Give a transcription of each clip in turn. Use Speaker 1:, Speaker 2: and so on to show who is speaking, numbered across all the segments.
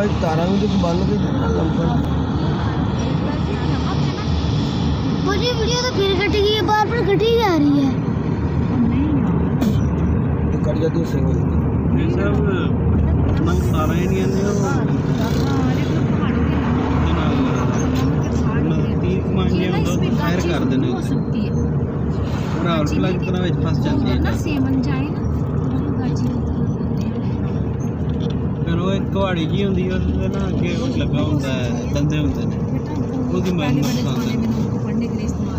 Speaker 1: भाई तारा भी तो बंद के
Speaker 2: पूरी वीडियो तो फिर कट गई है, बार-बार कटी जा रही है।
Speaker 1: तो कट जाती है सिंगल
Speaker 3: ये सब मन तारा ही नहीं आने वो तीर मान लिया तो फायर कर देने राहुल की तरह ਵਿੱਚ फंस जाती है
Speaker 4: ना सेमन जाए ना
Speaker 3: फिर वो एक कुहाड़ी जी ਹੁੰਦੀ ਹੈ ਉਹਦੇ ਨਾਲ ਅੱਗੇ ਲੱਗਾ ਹੁੰਦਾ ਹੈ ਦੰਦੇ ਹੁੰਦੇ ਨੇ ਉਹਦੀ ਮੈਂ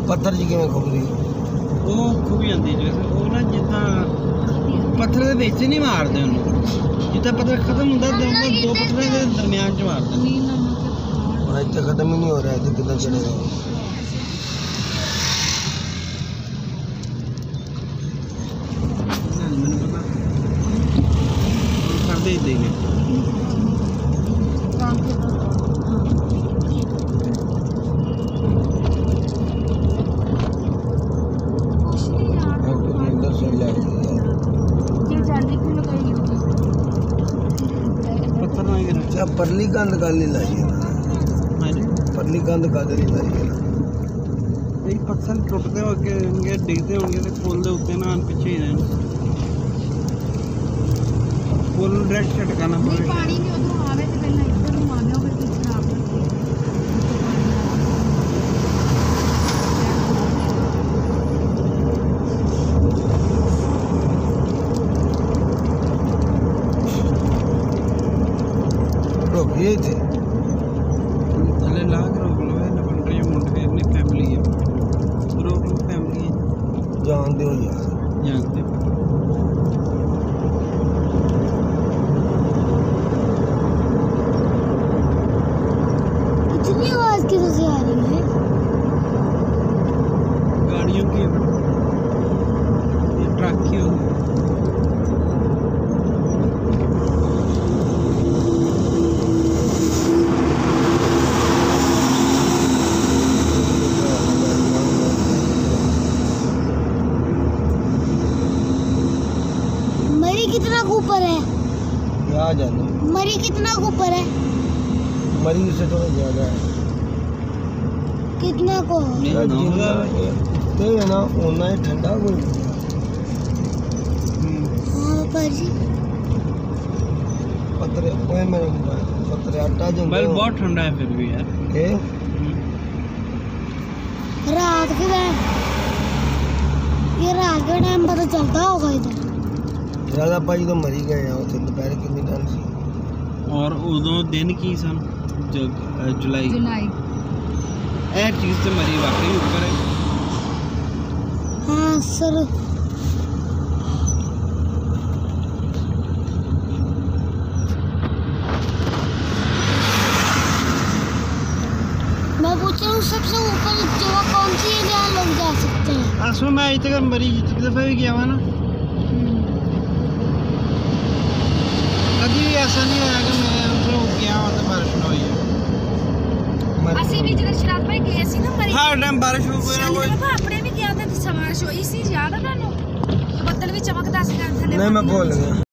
Speaker 1: पत्थर जी किवें खुबदी
Speaker 3: ਉਹ ਖੁੱਭ ਜਾਂਦੀ ਜਿਵੇਂ ਉਹ ਨਾ ਜਿੱਦਾਂ ਪੱਥਰ ਦੇ ਵਿੱਚ ਨਹੀਂ ਮਾਰਦੇ ਉਹਨੂੰ ਜਿੱਦਾਂ ਪੱਥਰ ਖਤਮ ਹੁੰਦਾ ਦੋ ਪੱਥਰਾਂ ਦੇ ਦਰਮਿਆਨ ਚ ਮਾਰਦੇ ਨੇ
Speaker 1: और इतना खत्म ही नहीं हो रहा है तो कितना चलेगा
Speaker 3: ਮੈਨੂੰ ਪਤਾ ਕਰਦੇ ਹੀ ਦੇਗੇ पत्थर नहीं गिरा
Speaker 1: अच्छा परली कंध का ले लाइए परली कंध का ले लाइए
Speaker 3: एक पत्थर टूटते होंगे इनके डिगते होंगे तो पुल दे उत्ते ना पीछे ही रहने पुल डायरेक्ट झटकाना पड़ेगा
Speaker 4: पानी नहीं उधर आवे तो पहले इधर घुमा दो फिर पीछे आप
Speaker 1: ये थे
Speaker 3: थले लाग रोक लो है ना बन रही है मुंड के अपनी फैमिली है रोक लो फैमिली है
Speaker 1: जानते हो यार
Speaker 3: जानते हो
Speaker 2: इतनी आवाज किधर से आ रही है?
Speaker 3: गाड़ियों की ये ट्रक की होगी
Speaker 2: मरी कितना ऊपर है?
Speaker 1: क्या जाने
Speaker 2: मरी कितना ऊपर है?
Speaker 1: मरीज से थोड़ा ज्यादा है
Speaker 2: कितना को?
Speaker 1: यार जितना ते है ना उतना ही ठंडा कोई
Speaker 2: हाँ पाजी
Speaker 1: पत्थर कोई मेरे पत्थर आटा जो
Speaker 3: बल बहुत ठंडा है फिर भी यार
Speaker 1: ए
Speaker 2: रात के टाइम ये रात के टाइम पता चलता होगा इधर
Speaker 1: ज्यादा भाई तो मरी गए हैं उसे दोपहर कितनी ठंड सी
Speaker 3: और उदों दिन की सन जुलाई ए चीज तो मरी वाकई ऊपर है
Speaker 2: हाँ सर मैं पूछ रहा हूँ सबसे ऊपर जगह कौन सी है जहाँ लोग जा सकते हैं?
Speaker 3: असल में आज तक मरी जितनी दफा भी गया हुआ ना कभी भी ऐसा नहीं होया कि मैं उधर गया हुआ तो बारिश ना हुई है
Speaker 4: ਅਸੀਂ ਵੀ ਜਦੋਂ ਸ਼ਰਾਬ ਪੈ ਗਏ ਸੀ ਨਾ ਮਰੀ
Speaker 3: हर टाइम बारिश हो कोई ना कोई
Speaker 4: ਆਪਣੇ ਵੀ ਗਿਆ ਤਾਂ ਸਮਾਰਸ਼ ਹੋਈ ਸੀ ਯਾਦ ਆ ਤੁਹਾਨੂੰ ਬੱਦਲ ਵੀ ਚਮਕਦਾ ਸੀ ਥੱਲੇ
Speaker 1: नहीं मैं भूल गया